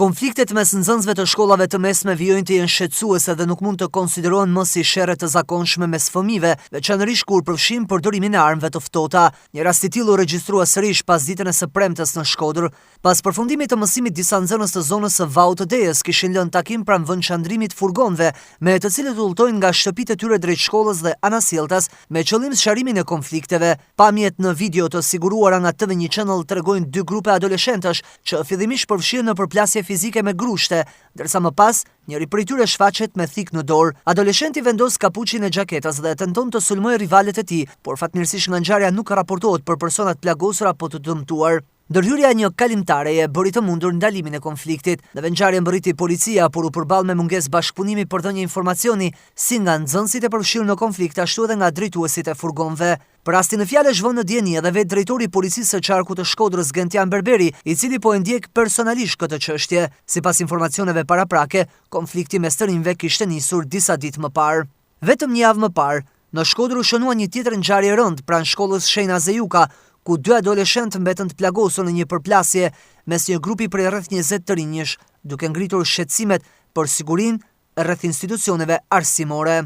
Konfliktet mes nxënësve të shkollave të mesme vijojnë të jenë shqetësuese dhe nuk mund të konsiderohen më si sherrë të zakonshme mes fëmijëve, veçanërisht kur përfshin përdorimin e armëve të ftohta. Një rast i tillë u regjistrua sërish pas ditën e së premtes në Shkodër. Pas përfundimit të mësimit, disa nxënës të zonës së Vaut të Dejës kishin lënë takim pranë vendçandrimit furgonëve, me të cilët udhtojnë nga shtëpitë e tyre drejt shkollës dhe anasjelltas me qëllim sqarimin e konflikteve. Pamjet në video të siguruara nga TV1 Channel tregojnë dy grupe adoleshentësh që fillimisht përfshihen në përplasje fizike me grushte, ndërsa më pas njëri prej tyre shfaqet me thik në dorë. Adoleshenti vendos kapuçin e xhaketas dhe tenton të sulmojë rivalet e tij, por fatmirësisht nga ngjarja nuk raportohet për personat plagosur apo të dëmtuar. Ndërhyrja e një kalimtare e bëri të mundur ndalimin e konfliktit. Në ngjarjen mbërriti policia, por u përball me mungesë bashkëpunimi për dhënë informacioni si nga nxënësit e përfshirë në konflikt, ashtu edhe nga drejtuesit e furgonëve. Për rastin e fjalës zhvon në dieni edhe vetë drejtori i policisë së qarkut të Shkodrës, Gentian Berberi, i cili po e ndjek personalisht këtë çështje. Sipas informacioneve paraprake, konflikti mes të rinjve kishte nisur disa ditë më parë. Vetëm një javë më parë, në Shkodër u shënua një tjetër ngjarje rënd pranë shkollës Shenjta Zejuka, ku dy adoleshentë mbetën të plagosur në një përplasje mes një grupi prej rreth 20 të rinjësh, duke ngritur shqetësimet për sigurinë rreth institucioneve arsimore.